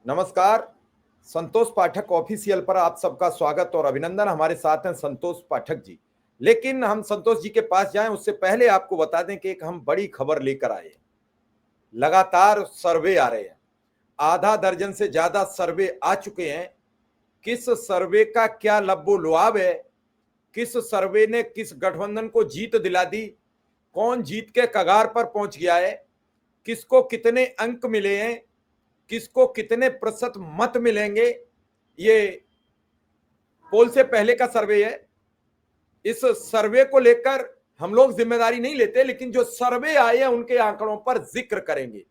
नमस्कार। संतोष पाठक ऑफिशियल पर आप सबका स्वागत और अभिनंदन। हमारे साथ हैं संतोष पाठक जी। लेकिन हम संतोष जी के पास जाएं उससे पहले आपको बता दें कि एक हम बड़ी खबर लेकर आए हैं। लगातार सर्वे आ रहे हैं, आधा दर्जन से ज्यादा सर्वे आ चुके हैं। किस सर्वे का क्या लब्बो लुआब है, किस सर्वे ने किस गठबंधन को जीत दिला दी, कौन जीत के कगार पर पहुंच गया है, किसको कितने अंक मिले हैं, किसको कितने प्रतिशत मत मिलेंगे, ये पोल से पहले का सर्वे है। इस सर्वे को लेकर हम लोग जिम्मेदारी नहीं लेते, लेकिन जो सर्वे आए हैं उनके आंकड़ों पर जिक्र करेंगे,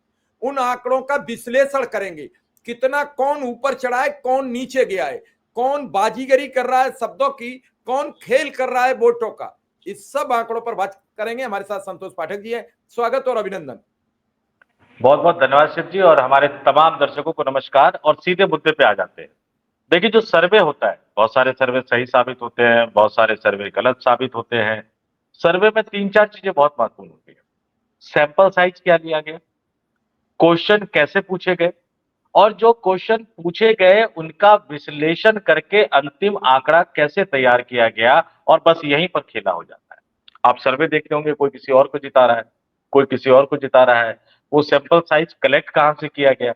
उन आंकड़ों का विश्लेषण करेंगे। कितना कौन ऊपर चढ़ा है, कौन नीचे गया है, कौन बाजीगरी कर रहा है शब्दों की, कौन खेल कर रहा है वोटों का, इस सब आंकड़ों पर बात करेंगे। हमारे साथ संतोष पाठक जी है। स्वागत और अभिनंदन। बहुत बहुत धन्यवाद शिव जी, और हमारे तमाम दर्शकों को नमस्कार। और सीधे मुद्दे पे आ जाते हैं। देखिए, जो सर्वे होता है, बहुत सारे सर्वे सही साबित होते हैं, बहुत सारे सर्वे गलत साबित होते हैं। सर्वे में तीन चार चीजें बहुत महत्वपूर्ण होती है। सैंपल साइज क्या लिया गया, क्वेश्चन कैसे पूछे गए, और जो क्वेश्चन पूछे गए उनका विश्लेषण करके अंतिम आंकड़ा कैसे तैयार किया गया। और बस यहीं पर खेला हो जाता है। आप सर्वे देखते होंगे, कोई किसी और को जिता रहा है, कोई किसी और को जिता रहा है। वो सैंपल साइज कलेक्ट कहां से किया गया,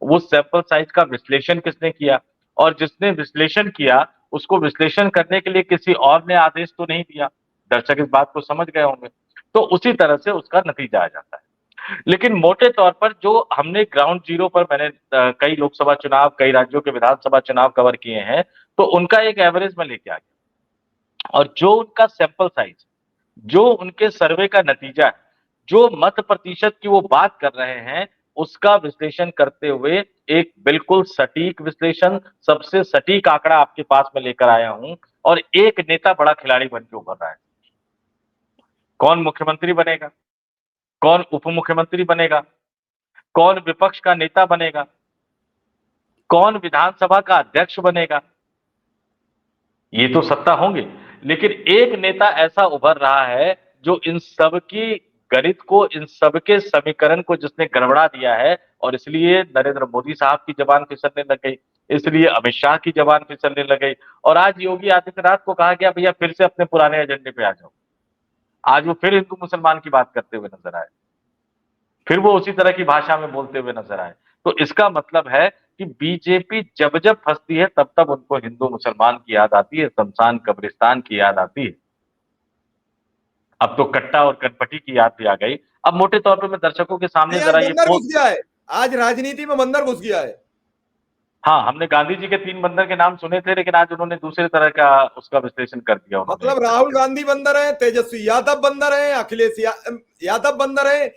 वो सैंपल साइज का विश्लेषण किसने किया, और जिसने विश्लेषण किया उसको विश्लेषण करने के लिए किसी और ने आदेश तो नहीं दिया। दर्शक इस बात को समझ गए होंगे। तो उसी तरह से उसका नतीजा आ जाता है। लेकिन मोटे तौर पर जो हमने ग्राउंड जीरो पर, मैंने कई लोकसभा चुनाव, कई राज्यों के विधानसभा चुनाव कवर किए हैं, तो उनका एक एवरेज में लेके आ गया। और जो उनका सैंपल साइज, जो उनके सर्वे का नतीजा है, जो मत प्रतिशत की वो बात कर रहे हैं, उसका विश्लेषण करते हुए एक बिल्कुल सटीक विश्लेषण, सबसे सटीक आंकड़ा आपके पास में लेकर आया हूं। और एक नेता बड़ा खिलाड़ी बन के उभर रहा है। कौन मुख्यमंत्री बनेगा, कौन उप मुख्यमंत्री बनेगा, कौन विपक्ष का नेता बनेगा, कौन विधानसभा का अध्यक्ष बनेगा, ये तो सत्ता होंगे। लेकिन एक नेता ऐसा उभर रहा है जो इन सबकी गणित को, इन सबके समीकरण को जिसने गड़बड़ा दिया है। और इसलिए नरेंद्र मोदी साहब की जबान फिसलने लग गई, इसलिए अमित शाह की जबान फिसलने लग गई, और आज योगी आदित्यनाथ को कहा गया भैया फिर से अपने पुराने एजेंडे पे आ जाओ। आज वो फिर हिंदू मुसलमान की बात करते हुए नजर आए, फिर वो उसी तरह की भाषा में बोलते हुए नजर आए। तो इसका मतलब है कि बीजेपी जब जब फंसती है तब तब उनको हिंदू मुसलमान की याद आती है, शमशान कब्रिस्तान की याद आती है। अब तो कट्टा और कनपटी की याद भी आ गई। अब मोटे तौर पे मैं दर्शकों के सामने आज जरा ये बंदर घुस गया है, आज राजनीति में बंदर घुस गया है। हाँ, हमने गांधी जी के 3 बंदर के नाम सुने थे, लेकिन आज उन्होंने दूसरे तरह का उसका विश्लेषण कर दिया उन्होंने एक मतलब तरीके राहुल से। गांधी बंदर है, तेजस्वी यादव बंदर है, यादव बंदर है।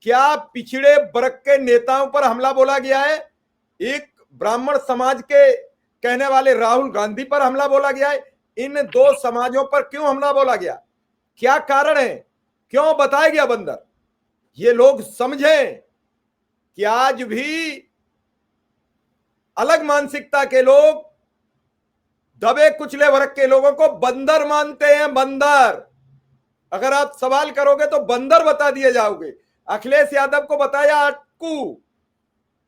क्या पिछड़े वर्ग के नेताओं पर हमला बोला गया है? एक ब्राह्मण समाज के कहने वाले राहुल गांधी पर हमला बोला गया है। इन दो समाजों पर क्यों हमला बोला गया, क्या कारण है, क्यों बताया गया बंदर? ये लोग समझें कि आज भी अलग मानसिकता के लोग दबे कुचले वर्ग के लोगों को बंदर मानते हैं। बंदर, अगर आप सवाल करोगे तो बंदर बता दिए जाओगे। अखिलेश यादव को बताया अक्कू,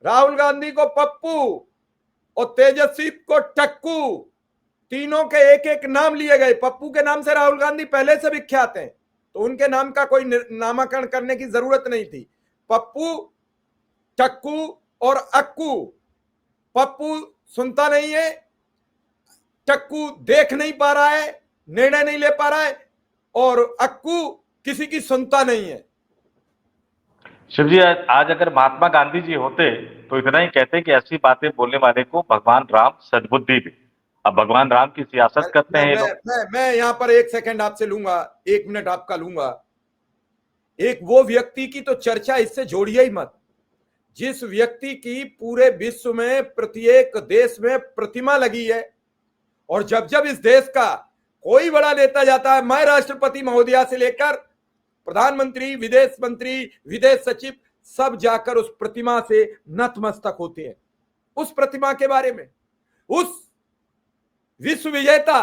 राहुल गांधी को पप्पू और तेजस्वी को टक्कू। तीनों के एक एक नाम लिए गए। पप्पू के नाम से राहुल गांधी पहले से विख्यात हैं, तो उनके नाम का कोई नामकरण करने की जरूरत नहीं थी। पप्पू, टक्कू और अक्कू। पप्पू सुनता नहीं है, टक्कू देख नहीं पा रहा है, निर्णय नहीं ले पा रहा है, और अक्कू किसी की सुनता नहीं है। शिव जी, आज अगर महात्मा गांधी जी होते तो इतना ही कहते कि ऐसी बातें बोलने वाले को भगवान राम सद्बुद्धि दे। अब भगवान राम की सियासत करते मैं हैं ये मैं लोग। मैं यहां पर 1 सेकंड आपसे लूंगा, 1 मिनट आपका लूंगा। एक वो व्यक्ति की तो चर्चा इससे जोड़िए ही मत, जिस व्यक्ति की पूरे विश्व में प्रत्येक देश में प्रतिमा लगी है, और जब जब इस देश का कोई बड़ा नेता जाता है, मैं राष्ट्रपति महोदया से लेकर प्रधानमंत्री, विदेश मंत्री, विदेश सचिव, सब जाकर उस प्रतिमा से नतमस्तक होते हैं। उस प्रतिमा के बारे में, उस विश्व विजेता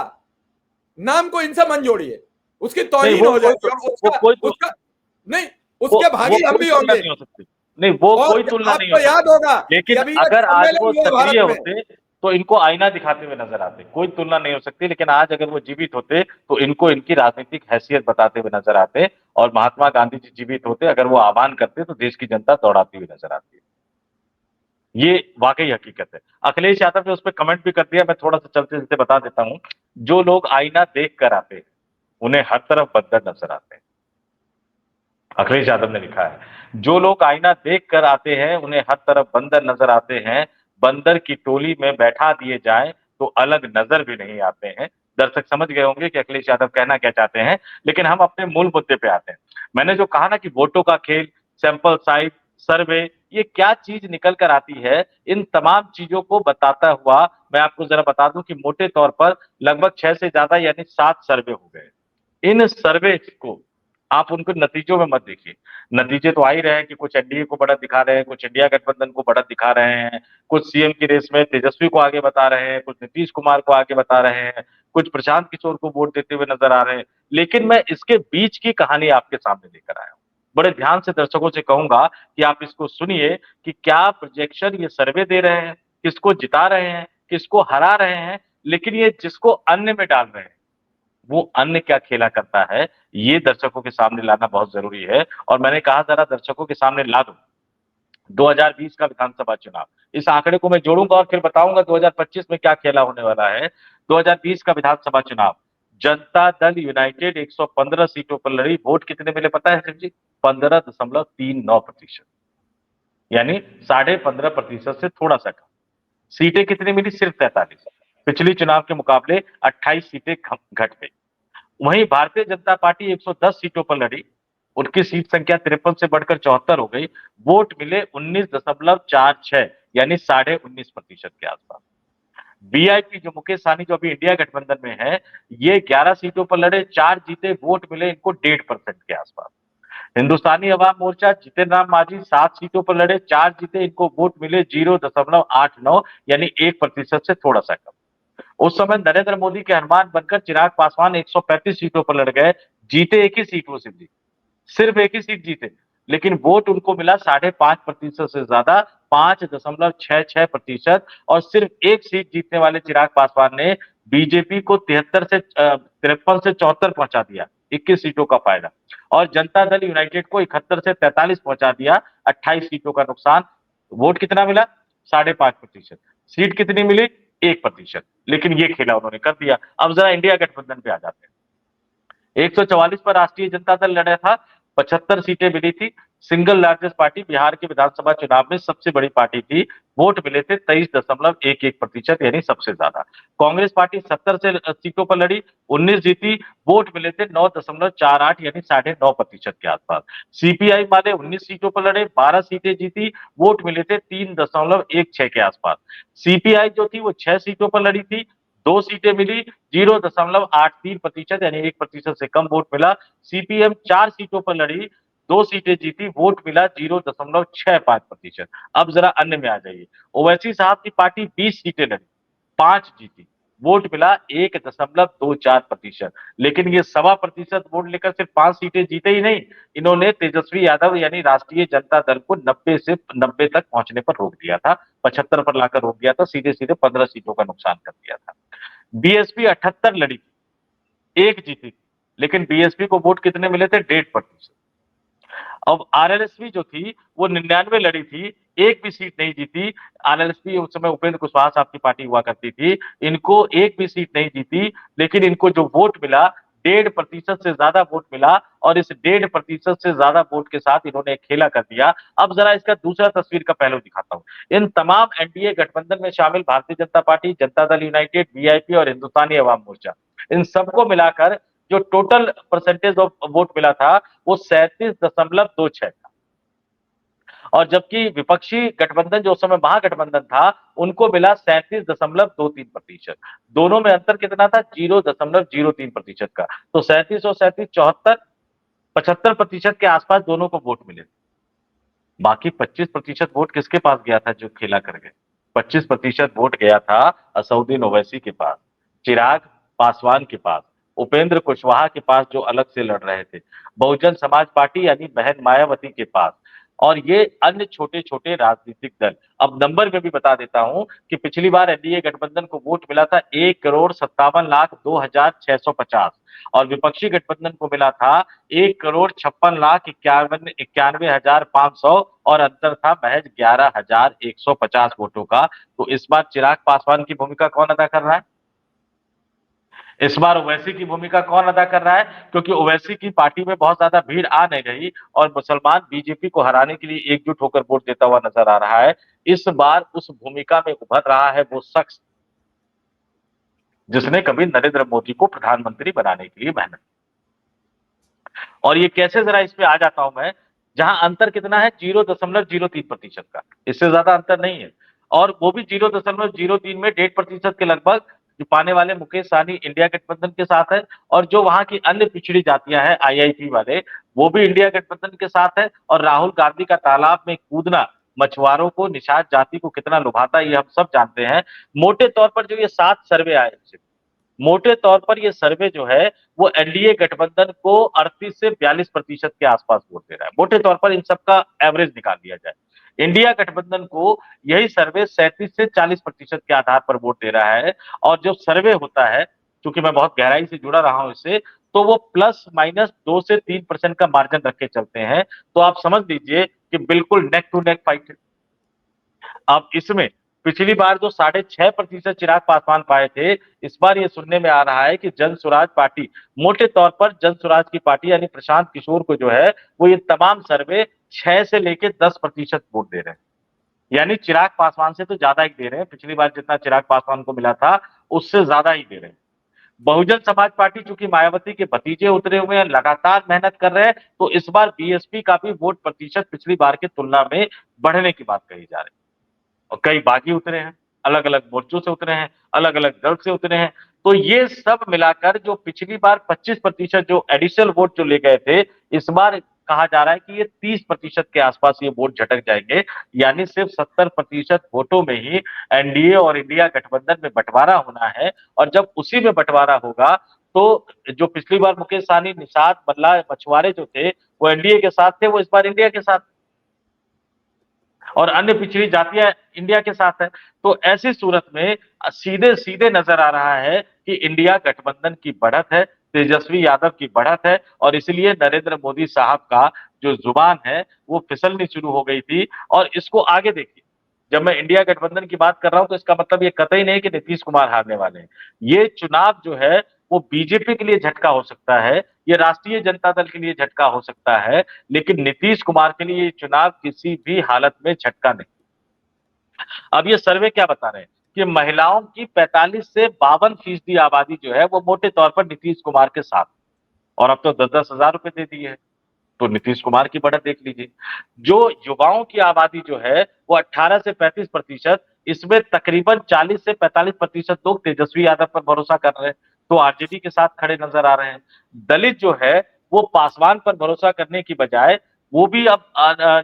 नाम को इनसे मन जोड़िए, उसकी नहीं, तौहीन वो हो कोई जाएगी। और वो उसका कोई उसका नहीं, वो उसके वो भागी हम कोई भी तुलना होंगे। नहीं हो सकती। नहीं, वो और कोई तुलना नहीं हो आपको याद सकती। होगा कि लेकिन अभी एक अगर आज सम्मेलन वो हुआ भारत सक्रिय में। होते तो इनको आईना दिखाते हुए नजर आते, कोई तुलना नहीं हो सकती। लेकिन आज अगर वो जीवित होते तो इनको इनकी राजनीतिक हैसियत बताते हुए नजर आते, और महात्मा गांधी जी जीवित होते, अगर वो आह्वान करते तो देश की जनता दौड़ाती हुई नजर आती है। ये वाकई हकीकत है। अखिलेश यादव ने उस पर कमेंट भी कर दिया, मैं थोड़ा सा चलते चलते बता देता हूं। जो लोग आईना देख कर आते हैं उन्हें हर तरफ बदतर नजर आते हैं, अखिलेश यादव ने लिखा है। जो लोग आईना देख कर आते हैं उन्हें हर तरफ बंदर नजर आते हैं, बंदर की टोली में बैठा दिए जाए तो अलग नजर भी नहीं आते हैं। दर्शक समझ गए होंगे कि अखिलेश यादव कहना क्या चाहते हैं। लेकिन हम अपने मूल मुद्दे पे आते हैं। मैंने जो कहा ना कि वोटों का खेल, सैंपल साइज, सर्वे, ये क्या चीज निकल कर आती है, इन तमाम चीजों को बताता हुआ मैं आपको जरा बता दूं कि मोटे तौर पर लगभग 6 से ज्यादा यानी 7 सर्वे हो गए। इन सर्वे को आप उनको नतीजों में मत देखिए। नतीजे तो आ ही रहे हैं कि कुछ एनडीए को बढ़त दिखा रहे हैं, कुछ इंडिया गठबंधन को बढ़त दिखा रहे हैं, कुछ सीएम की रेस में तेजस्वी को आगे बता रहे हैं, कुछ नीतीश कुमार को आगे बता रहे हैं, कुछ प्रशांत किशोर को वोट देते हुए नजर आ रहे हैं। लेकिन मैं इसके बीच की कहानी आपके सामने लेकर आया हूं। बड़े ध्यान से दर्शकों से कहूंगा कि आप इसको सुनिए कि क्या प्रोजेक्शन ये सर्वे दे रहे हैं, किसको जिता रहे हैं, किसको हरा रहे हैं, लेकिन ये जिसको अन्य में डाल रहे हैं वो अन्य क्या खेला करता है, ये दर्शकों के सामने लाना बहुत जरूरी है। और मैंने कहा जरा दर्शकों के सामने ला दो 2020 का विधानसभा चुनाव, इस आंकड़े को मैं जोड़ूंगा और फिर बताऊंगा 2025 में क्या खेला होने वाला है। 2020 का विधानसभा चुनाव, जनता दल यूनाइटेड 115 सीटों पर लड़ी, वोट कितने मिले पता है जी? 15.39%, यानी 15.5% से थोड़ा सा कम। सीटें कितनी मिली? सिर्फ 43। पिछली चुनाव के मुकाबले 28 सीटें घट गई। वहीं भारतीय जनता पार्टी 110 सीटों पर लड़ी, उनकी सीट संख्या 53 से बढ़कर 74 हो गई, वोट मिले 19.46, यानी 19.5% के आसपास। वीआईपी जो मुकेश सहनी जो अभी इंडिया गठबंधन में है, ये 11 सीटों पर लड़े, 4 जीते, वोट मिले इनको 1.5% के आसपास। हिंदुस्तानी अवाम मोर्चा जितिन राम मांझी 7 सीटों पर लड़े, 4 जीते, इनको वोट मिले 0.89, यानी 1% से थोड़ा सा कम। उस समय नरेंद्र मोदी के हनुमान बनकर चिराग पासवान 135 सीटों पर लड़ गए, जीते एक ही सीट, वो सिर्फ एक ही सीट जीते, लेकिन वोट उनको मिला 5.5% से ज्यादा, 5.66%। और सिर्फ एक सीट जीतने वाले चिराग पासवान ने बीजेपी को 53 से 74 पहुंचा दिया, 21 सीटों का फायदा। और जनता दल यूनाइटेड को 71 से 43 पहुंचा दिया, 28 सीटों का नुकसान। वोट कितना मिला? 5.5%। सीट कितनी मिली? 1%। लेकिन ये खेला उन्होंने कर दिया। अब जरा इंडिया गठबंधन पे आ जाते हैं। 144 पर राष्ट्रीय जनता दल लड़ा था, 75 सीटें मिली थी। सिंगल लार्जेस्ट पार्टी, बिहार के विधानसभा चुनाव में सबसे बड़ी पार्टी थी, वोट मिले थे 23.11%, यानी सबसे ज्यादा। कांग्रेस पार्टी 70 से सीटों पर लड़ी, 19 जीती, वोट मिले थे 9.48, यानी 9.5% के आसपास। सीपीआई वाले 19 सीटों पर लड़े, 12 सीटें जीती, वोट मिले थे 3.16 के आसपास। सीपीआई जो थी वो 6 सीटों पर लड़ी थी, 2 सीटें मिली, 0.83%, यानी 1% से कम वोट मिला। सीपीएम 4 सीटों पर लड़ी, 2 सीटें जीती, वोट मिला 0.65%। अब जरा अन्य में आ जाइए। ओवैसी साहब की पार्टी 20 सीटें लड़ी, 5 जीती, वोट मिला 1.24%। लेकिन ये 1.25% वोट लेकर सिर्फ 5 सीटें जीते ही नहीं, इन्होंने तेजस्वी यादव यानी राष्ट्रीय जनता दल को 90 तक पहुंचने पर रोक दिया था, 75 पर लाकर रोक दिया था, सीधे सीधे 15 सीटों का नुकसान कर दिया था। बीएसपी 78 लड़ी थी, 1 जीती, लेकिन बीएसपी को वोट कितने मिले थे? 1.5%। अब आरएलएसपी जो थी वो 99 लड़ी थी, एक भी सीट नहीं जीती। आरएलएसपी उस समय उपेंद्र कुशवाहा साहब की पार्टी हुआ करती थी, इनको एक भी सीट नहीं जीती, लेकिन इनको जो वोट मिला 1.5% से ज्यादा वोट मिला, और इस 1.5% से ज्यादा वोट के साथ इन्होंने एक खेला कर दिया। अब जरा इसका दूसरा तस्वीर का पहलू दिखाता हूं। इन तमाम एनडीए गठबंधन में शामिल Bharatiya Janata party, Janata Dal United, VIP और हिंदुस्तानी अवाम मोर्चा, इन सबको मिलाकर जो टोटल परसेंटेज ऑफ वोट मिला था वो 37.26 था। और जबकि विपक्षी गठबंधन जो उस समय महागठबंधन था, उनको मिला 37.23%। दोनों में अंतर कितना था? 0.03% का। तो 37 और 37, 74, 75% के आसपास दोनों को वोट मिले। बाकी 25% वोट किसके पास गया था जो खेला कर गए? 25% वोट गया था असउद्दीन ओवैसी के पास, चिराग पासवान के पास, उपेंद्र कुशवाहा के पास जो अलग से लड़ रहे थे, बहुजन समाज पार्टी यानी बहन मायावती के पास, और ये अन्य छोटे छोटे राजनीतिक दल। अब नंबर में भी बता देता हूं कि पिछली बार एनडीए गठबंधन को वोट मिला था 1,57,02,650 और विपक्षी गठबंधन को मिला था 1,56,91,91,500 और अंतर था महज 11,150 वोटों का। तो इस बार चिराग पासवान की भूमिका कौन अदा कर रहा है? इस बार ओवैसी की भूमिका कौन अदा कर रहा है? क्योंकि ओवैसी की पार्टी में बहुत ज्यादा भीड़ आ नहीं रही और मुसलमान बीजेपी को हराने के लिए एकजुट होकर वोट देता हुआ नजर आ रहा है। इस बार उस भूमिका में उभर रहा है वो शख्स जिसने कभी नरेंद्र मोदी को प्रधानमंत्री बनाने के लिए मेहनत की। और ये कैसे, जरा इस पे आ जाता हूं मैं। जहां अंतर कितना है? 0.03% का, इससे ज्यादा अंतर नहीं है। और वो भी 0.03 में 1.5% के लगभग जो पाने वाले मुकेश सहनी इंडिया गठबंधन के साथ है। और जो वहां की अन्य पिछड़ी जातियां हैं आईआईपी वाले, वो भी इंडिया गठबंधन के साथ है। और राहुल गांधी का तालाब में कूदना मछुआरों को, निषाद जाति को कितना लुभाता है ये हम सब जानते हैं। मोटे तौर पर जो ये 7 सर्वे आए, मोटे तौर पर ये सर्वे जो है वो एनडीए गठबंधन को 38 से 42% के आसपास वोट दे रहा है। मोटे तौर पर इन सबका एवरेज निकाल लिया जाए, इंडिया गठबंधन को यही सर्वे 37 से 40% के आधार पर वोट दे रहा है। और जो सर्वे होता है, क्योंकि मैं बहुत गहराई से जुड़ा रहा हूं इससे, तो वो प्लस माइनस 2 से 3% का मार्जिन रख के चलते हैं। तो आप समझ लीजिए कि बिल्कुल नेक टू नेक फाइट है। अब इसमें पिछली बार जो 6.5% चिराग पासवान पाए थे, इस बार ये सुनने में आ रहा है कि जन स्वराज पार्टी, मोटे तौर पर जन स्वराज की पार्टी यानी प्रशांत किशोर को जो है वो ये तमाम सर्वे 6 से लेके 10% वोट दे रहे हैं। यानी चिराग पासवान से तो ज्यादा ही दे रहे हैं। पिछली बार जितना चिराग पासवान को मिला था उससे ज्यादा ही दे रहे हैं। बहुजन समाज पार्टी चूंकि मायावती के भतीजे उतरे हुए हैं, लगातार मेहनत कर रहे हैं, तो इस बार बीएसपी का भी वोट प्रतिशत पिछली बार की तुलना में बढ़ने की बात कही जा रही है। और कई बागी उतरे हैं, अलग अलग मोर्चों से उतरे हैं, अलग अलग दल से उतरे हैं। तो ये सब मिलाकर जो पिछली बार 25% जो एडिशनल वोट जो ले गए थे, इस बार कहा जा रहा है कि ये 30% के आसपास ये वोट झटक जाएंगे। यानी सिर्फ 70% वोटों में ही एनडीए और इंडिया गठबंधन में बंटवारा होना है। और जब उसी में बंटवारा होगा तो जो पिछली बार मुकेश सहनी, निषाद, मल्ला, मछुआरे जो थे वो एनडीए के साथ थे, वो इस बार इंडिया के साथ, और अन्य पिछड़ी जातियां इंडिया के साथ है। तो ऐसी सूरत में सीधे सीधे नजर आ रहा है कि इंडिया गठबंधन की बढ़त है, तेजस्वी यादव की बढ़त है। और इसलिए नरेंद्र मोदी साहब का जो जुबान है वो फिसलनी शुरू हो गई थी। और इसको आगे देखिए, जब मैं इंडिया गठबंधन की बात कर रहा हूं तो इसका मतलब ये कतई नहीं कि नीतीश कुमार हारने वाले हैं। ये चुनाव जो है वो बीजेपी के लिए झटका हो सकता है, ये राष्ट्रीय जनता दल के लिए झटका हो सकता है, लेकिन नीतीश कुमार के लिए ये चुनाव किसी भी हालत में झटका नहीं। अब ये सर्वे क्या बता रहे हैं कि महिलाओं की 45 से 52% आबादी जो है वो मोटे तौर पर नीतीश कुमार के साथ, और अब तो 10-10 हजार रुपए दे दिए हैं। तो नीतीश कुमार की बढ़त देख लीजिए। जो युवाओं की आबादी जो है वो 18 से 35%, इसमें तकरीबन 40 से 45% लोग तेजस्वी यादव पर भरोसा कर रहे हैं, तो आरजेडी के साथ खड़े नजर आ रहे हैं। दलित जो है वो पासवान पर भरोसा करने की बजाय वो भी अब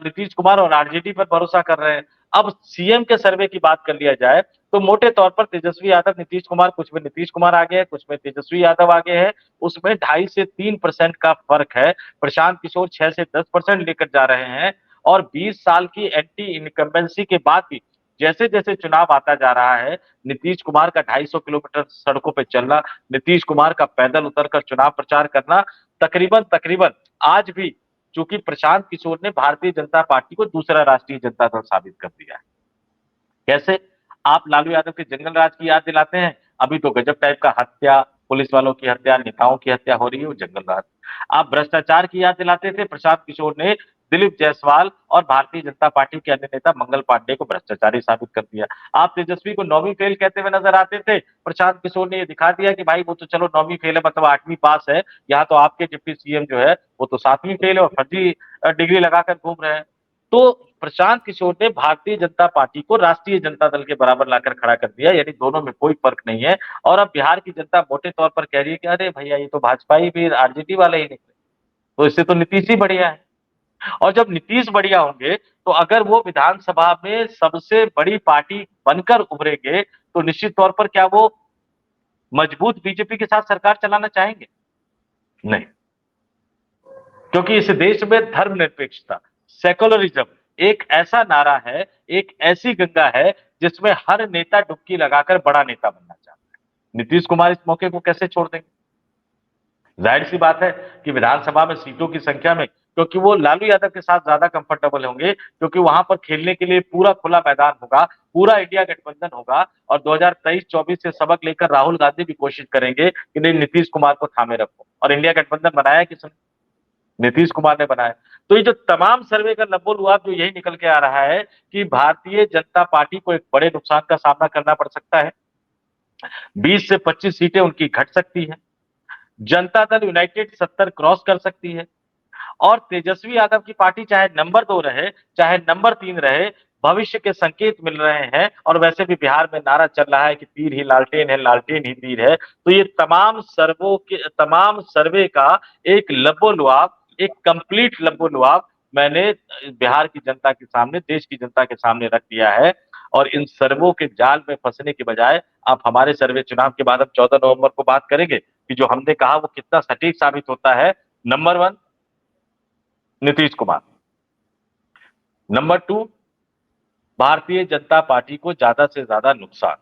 नीतीश कुमार और आरजेडी पर भरोसा कर रहे हैं। अब सीएम के सर्वे की बात कर लिया जाए तो मोटे तौर पर तेजस्वी यादव, नीतीश कुमार, कुछ में नीतीश कुमार आगे है, कुछ में तेजस्वी यादव आगे है, उसमें 2.5 से 3% का फर्क है। प्रशांत किशोर 6 से 10% लेकर जा रहे हैं। और 20 साल की एंटी इनकम्बेंसी के बाद भी जैसे जैसे चुनाव आता जा रहा है, नीतीश कुमार का 250 किलोमीटर सड़कों पे चलना, नीतीश कुमार का पैदल उतरकर चुनाव प्रचार करना, तकरीबन तकरीबन आज भी, चूंकि प्रशांत किशोर ने भारतीय जनता पार्टी को दूसरा राष्ट्रीय जनता दल साबित कर दिया है। कैसे? आप लालू यादव के जंगल राज की याद दिलाते हैं, अभी तो गजब टाइप का हत्या, पुलिस वालों की हत्या, नेताओं की हत्या हो रही है, वो जंगल राज। आप भ्रष्टाचार की याद दिलाते थे, प्रशांत किशोर ने दिलीप जायसवाल और भारतीय जनता पार्टी के अन्य नेता मंगल पांडे को भ्रष्टाचारी साबित कर दिया। आप तेजस्वी को 9वीं फेल कहते हुए नजर आते थे, प्रशांत किशोर ने ये दिखा दिया कि भाई वो तो चलो 9वीं फेल है, मतलब 8वीं पास है, यहाँ तो आपके डिप्टी सीएम जो है वो तो 7वीं फेल है और फर्जी डिग्री लगाकर घूम रहे हैं। तो प्रशांत किशोर ने भारतीय जनता पार्टी को राष्ट्रीय जनता दल के बराबर लाकर खड़ा कर दिया, यानी दोनों में कोई फर्क नहीं है। और अब बिहार की जनता मोटे तौर पर कह रही है कि अरे भैया ये तो भाजपा ही भी आरजेडी वाले ही निकले, तो इससे तो नीतीश ही बढ़िया है। और जब नीतीश बढ़िया होंगे तो अगर वो विधानसभा में सबसे बड़ी पार्टी बनकर उभरेंगे तो निश्चित तौर पर क्या वो मजबूत बीजेपी के साथ सरकार चलाना चाहेंगे? नहीं, क्योंकि इस देश में धर्मनिरपेक्षता, सेकुलरिज्म एक ऐसा नारा है, एक ऐसी गंगा है जिसमें हर नेता डुबकी लगाकर बड़ा नेता बनना चाहता है। नीतीश कुमार इस मौके को कैसे छोड़ देंगे? जाहिर सी बात है कि विधानसभा में सीटों की संख्या में, क्योंकि वो लालू यादव के साथ ज्यादा कंफर्टेबल होंगे, क्योंकि वहां पर खेलने के लिए पूरा खुला मैदान होगा, पूरा इंडिया गठबंधन होगा। और 2023-24 से सबक लेकर राहुल गांधी भी कोशिश करेंगे कि नहीं, नीतीश कुमार को थामे रखो। और इंडिया गठबंधन बनाया किसने? नीतीश कुमार ने बनाया। तो ये जो तमाम सर्वे का लबोलुआब जो यही निकल के आ रहा है कि भारतीय जनता पार्टी को एक बड़े नुकसान का सामना करना पड़ सकता है। 20 से 25 सीटें उनकी घट सकती है। जनता दल यूनाइटेड 70 क्रॉस कर सकती है। और तेजस्वी यादव की पार्टी चाहे नंबर 2 रहे, चाहे नंबर 3 रहे, भविष्य के संकेत मिल रहे हैं। और वैसे भी बिहार में नारा चल रहा है कि तीर ही लालटेन है, लालटेन ही तीर है। तो ये तमाम सर्वे का एक लबोलुआब, एक कंप्लीट लबोलुआब मैंने बिहार की जनता के सामने, देश की जनता के सामने रख दिया है। और इन सर्वों के जाल में फंसने के बजाय आप हमारे सर्वे, चुनाव के बाद हम 14 नवंबर को बात करेंगे कि जो हमने कहा वो कितना सटीक साबित होता है। Number 1 Nitish Kumar, number 2 Bharatiya Janata party को ज्यादा से ज्यादा नुकसान,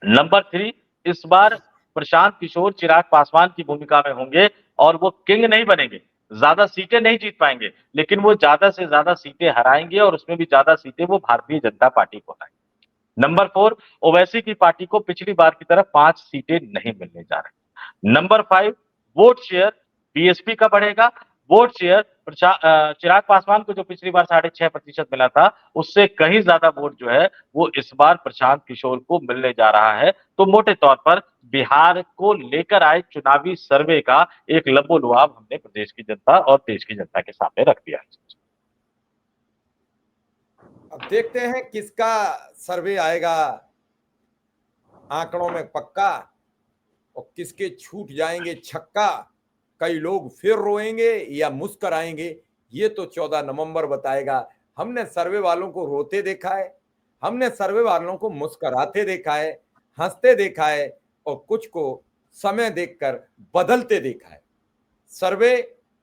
नंबर 3 इस बार प्रशांत किशोर चिराग पासवान की भूमिका में होंगे और वो किंग नहीं बनेंगे, ज्यादा सीटें नहीं जीत पाएंगे, लेकिन वो ज्यादा से ज्यादा सीटें हराएंगे और उसमें भी ज्यादा सीटें वो भारतीय जनता पार्टी को हराएंगे। नंबर 4 ओवैसी की पार्टी को पिछली बार की तरह 5 सीटें नहीं मिलने जा रही। नंबर 5 वोट शेयर बीएसपी का बढ़ेगा। वोट शेयर चिराग पासवान को जो पिछली बार 6.5% मिला था, उससे कहीं ज्यादा वोट जो है वो इस बार प्रशांत किशोर को मिलने जा रहा है। तो मोटे तौर पर बिहार को लेकर आए चुनावी सर्वे का एक लबोलुआब हमने प्रदेश की जनता और देश की जनता के सामने रख दिया है। अब देखते हैं किसका सर्वे आएगा आंकड़ों में पक्का और किसके छूट जाएंगे छक्का। कई लोग फिर रोएंगे या मुस्कराएंगे, ये तो 14 नवंबर बताएगा। हमने सर्वे वालों को रोते देखा है, हमने सर्वे वालों को मुस्कराते देखा है, हंसते देखा है और कुछ को समय देखकर बदलते देखा है। सर्वे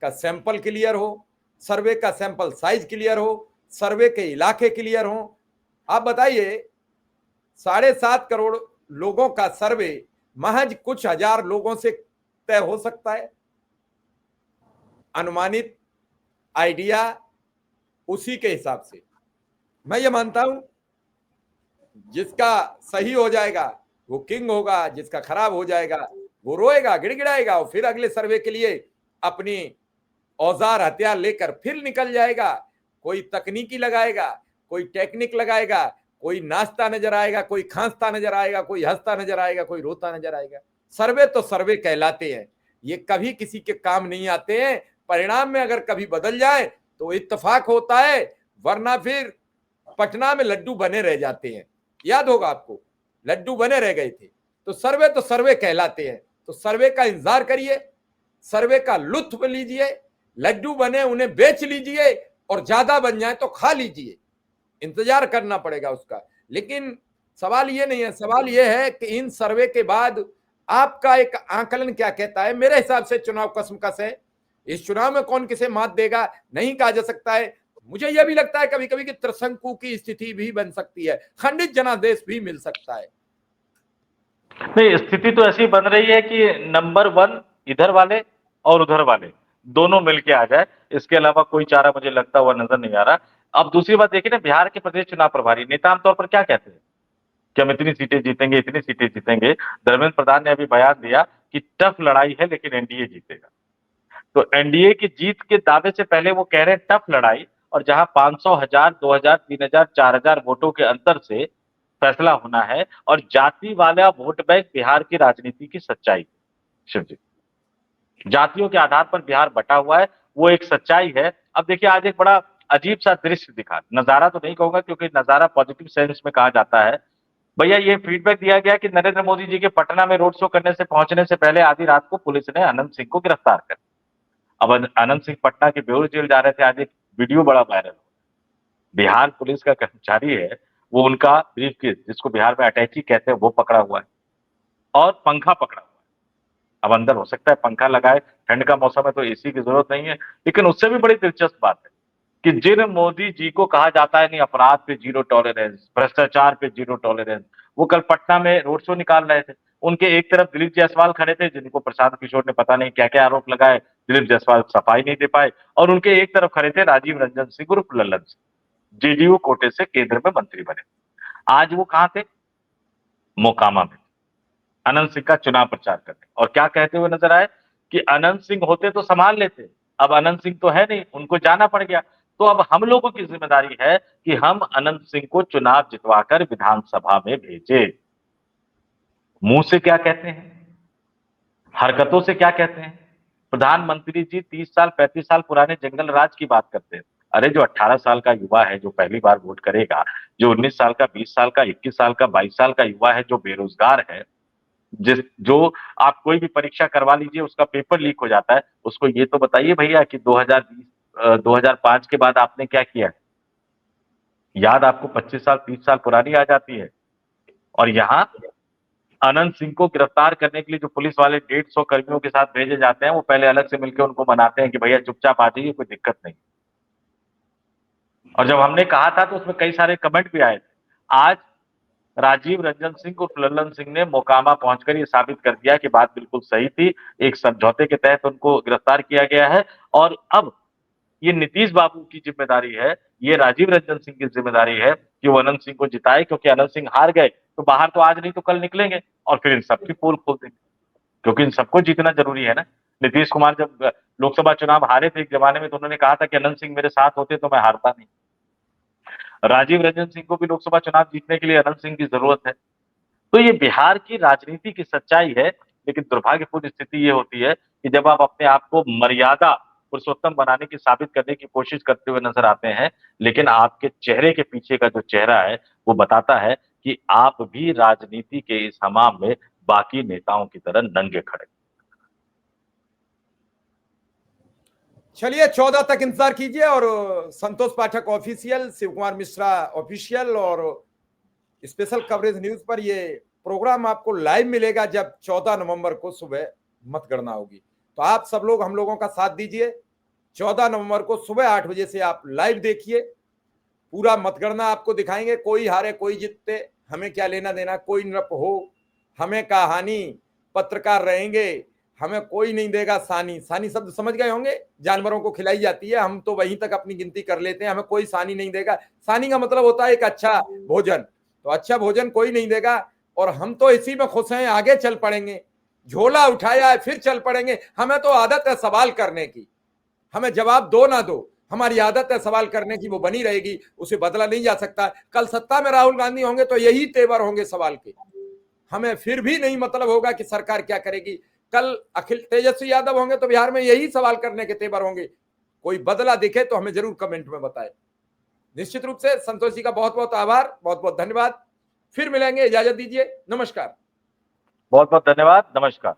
का सैंपल क्लियर हो, सर्वे का सैंपल साइज क्लियर हो, सर्वे के इलाके क्लियर हो। आप बताइए 7.5 करोड़ लोगों का सर्वे महज कुछ हजार लोगों से तय हो सकता है। अनुमानित आइडिया उसी के हिसाब से मैं ये मानता हूं जिसका सही हो जाएगा वो किंग होगा, जिसका खराब हो जाएगा वो रोएगा, गिड़गिड़ाएगा और फिर अगले सर्वे के लिए अपनी औजार हथियार लेकर फिर निकल जाएगा। कोई तकनीकी लगाएगा, कोई टेक्निक लगाएगा, कोई नाचता नजर आएगा, कोई खांसता नजर आएगा, कोई हंसता नजर आएगा, कोई रोता नजर आएगा। सर्वे तो सर्वे कहलाते हैं, ये कभी किसी के काम नहीं आते हैं। परिणाम में अगर कभी बदल जाए तो इत्तेफाक होता है, वरना फिर पटना में लड्डू बने रह जाते हैं। याद होगा आपको, लड्डू बने रह गए थे। तो सर्वे कहलाते हैं। तो सर्वे का इंतजार करिए, सर्वे का लुत्फ लीजिए, लड्डू बने उन्हें बेच लीजिए और ज्यादा बन जाए तो खा लीजिए। इंतजार करना पड़ेगा उसका। लेकिन सवाल ये नहीं है, सवाल ये है कि इन सर्वे के बाद आपका एक आंकलन क्या कहता है। मेरे हिसाब से चुनाव कसमकस है। इस चुनाव में कौन किसे मात देगा नहीं कहा जा सकता है। मुझे यह भी लगता है कभी कभी कि त्रिशंकु की स्थिति भी बन सकती है, खंडित जनादेश भी मिल सकता है। नहीं, स्थिति तो ऐसी बन रही है कि नंबर 1 इधर वाले और उधर वाले दोनों मिलके आ जाए, इसके अलावा कोई चारा मुझे लगता हुआ नजर नहीं आ रहा। अब दूसरी बात देखिए ना, बिहार के प्रदेश चुनाव प्रभारी नेता आमतौर पर क्या कहते हैं कि हम इतनी सीटें जीतेंगे, इतनी सीटें जीतेंगे। धर्मेंद्र प्रधान ने अभी बयान दिया कि टफ लड़ाई है लेकिन एनडीए जीतेगा। तो एनडीए की जीत के दावे से पहले वो कह रहे हैं टफ लड़ाई, और जहां 500, 1000, 2000, 3000, 4000 वोटों के अंतर से फैसला होना है। और जाति वाला वोट बैंक बिहार की राजनीति की सच्चाई, शिव जी, जातियों के आधार पर बिहार बटा हुआ है, वो एक सच्चाई है। अब देखिए आज एक बड़ा अजीब सा दृश्य दिखा, नजारा तो नहीं कहूंगा क्योंकि नजारा पॉजिटिव सेंस में कहा जाता है। भैया ये फीडबैक दिया गया कि नरेंद्र मोदी जी के पटना में रोड शो करने से पहुंचने से पहले आधी रात को पुलिस ने अनंत सिंह को गिरफ्तार कर। अब अनंत सिंह पटना के बेउर जेल जा रहे थे, आज एक वीडियो बड़ा वायरल। बिहार पुलिस का कर्मचारी है, वो उनका ब्रीफ केस, जिसको बिहार में अटैची कहते हैं, वो पकड़ा हुआ है और पंखा पकड़ा हुआ है। अब अंदर हो सकता है पंखा लगाए, ठंड का मौसम है तो एसी की जरूरत नहीं है। लेकिन उससे भी बड़ी दिलचस्प बात है कि जिन मोदी जी को कहा जाता है नहीं अपराध पे जीरो टॉलरेंस, भ्रष्टाचार पे जीरो टॉलरेंस, वो कल पटना में रोड शो निकाल रहे थे। उनके एक तरफ दिलीप जायसवाल खड़े थे जिनको प्रशांत किशोर ने पता नहीं क्या क्या आरोप लगाए, दिलीप जायसवाल सफाई नहीं दे पाए, और उनके एक तरफ खड़े थे राजीव रंजन सिंह उर्फ लल्लन सिंह, जेडीयू कोटे से केंद्र में मंत्री बने। आज वो कहां थे? मोकामा में अनंत सिंह का चुनाव प्रचार करते, और क्या कहते हुए नजर आए कि अनंत सिंह होते तो संभाल लेते, अब अनंत सिंह तो है नहीं, उनको जाना पड़ गया। तो अब हम लोगों की जिम्मेदारी है कि हम अनंत सिंह को चुनाव जितवाकर विधानसभा में भेजे। मुंह से क्या कहते हैं, हरकतों से क्या कहते हैं? प्रधानमंत्री जी 30 साल 35 साल पुराने जंगल राज की बात करते हैं। अरे जो 18 साल का युवा है जो पहली बार वोट करेगा, जो 19 साल का, 20 साल का, 21 साल का, 22 साल का युवा है, जो बेरोजगार है, जिस जो आप कोई भी परीक्षा करवा लीजिए उसका पेपर लीक हो जाता है, उसको ये तो बताइए भैया कि 2020 2005 के बाद आपने क्या किया है? याद आपको 25 साल 30 साल पुरानी आ जाती है। और यहाँ अनंत सिंह को गिरफ्तार करने के लिए जो पुलिस वाले 150 कर्मियों के साथ भेजे जाते हैं, वो पहले अलग से मिलकर उनको मनाते हैं कि भैया चुपचाप आ जाइए, कोई दिक्कत नहीं। और जब हमने कहा था तो उसमें कई सारे कमेंट भी आए थे। आज राजीव रंजन सिंह उर्फ लल्लन सिंह ने मोकामा पहुंचकर ये साबित कर दिया कि बात बिल्कुल सही थी, एक समझौते के तहत उनको गिरफ्तार किया गया है। और अब ये नीतीश बाबू की जिम्मेदारी है, ये राजीव रंजन सिंह की जिम्मेदारी है कि वो अनंत सिंह को जिताए, क्योंकि अनंत सिंह हार गए तो बाहर तो आज नहीं तो कल निकलेंगे और फिर इन सबकी पोल खोल देंगे, क्योंकि इन सबको जीतना जरूरी है ना। नीतीश कुमार जब लोकसभा चुनाव हारे थे एक जमाने में, तो उन्होंने कहा था कि अनंत सिंह मेरे साथ होते तो मैं हारता नहीं। राजीव रंजन सिंह को भी लोकसभा चुनाव जीतने के लिए अनंत सिंह की जरूरत है। तो ये बिहार की राजनीति की सच्चाई है। लेकिन दुर्भाग्यपूर्ण स्थिति ये होती है कि जब आप अपने आप को मर्यादा पुरुषोत्तम बनाने की, साबित करने की कोशिश करते हुए नजर आते हैं, लेकिन आपके चेहरे के पीछे का जो चेहरा है वो बताता है कि आप भी राजनीति के इस हमाम में बाकी नेताओं की तरह नंगे खड़े। चलिए 14 तक इंतजार कीजिए और संतोष पाठक ऑफिशियल, शिव कुमार मिश्रा ऑफिशियल और स्पेशल कवरेज न्यूज पर ये प्रोग्राम आपको लाइव मिलेगा जब 14 नवंबर को सुबह मतगणना होगी। तो आप सब लोग हम लोगों का साथ दीजिए। 14 नवंबर को सुबह 8 बजे से आप लाइव देखिए, पूरा मतगणना आपको दिखाएंगे। कोई हारे कोई जीते, हमें क्या लेना देना, कोई नृप हो हमें कहानी, पत्रकार रहेंगे, हमें कोई नहीं देगा सानी। सानी शब्द समझ गए होंगे, जानवरों को खिलाई जाती है, हम तो वहीं तक अपनी गिनती कर लेते हैं, हमें कोई सानी नहीं देगा। सानी का मतलब होता है एक अच्छा भोजन, तो अच्छा भोजन कोई नहीं देगा और हम तो इसी में खुश हैं, आगे चल पड़ेंगे। झोला उठाया है फिर चल पड़ेंगे, हमें तो आदत है सवाल करने की, हमें जवाब दो ना दो, हमारी आदत है सवाल करने की, वो बनी रहेगी, उसे बदला नहीं जा सकता। कल सत्ता में राहुल गांधी होंगे तो यही तेवर होंगे सवाल के, हमें फिर भी नहीं मतलब होगा कि सरकार क्या करेगी। कल अखिल तेजस्वी यादव होंगे तो बिहार में यही सवाल करने के तेवर होंगे। कोई बदला दिखे तो हमें जरूर कमेंट में बताएं। निश्चित रूप से संतोष जी का बहुत बहुत आभार, बहुत बहुत धन्यवाद। फिर मिलेंगे, इजाजत दीजिए, नमस्कार। बहुत बहुत धन्यवाद, नमस्कार।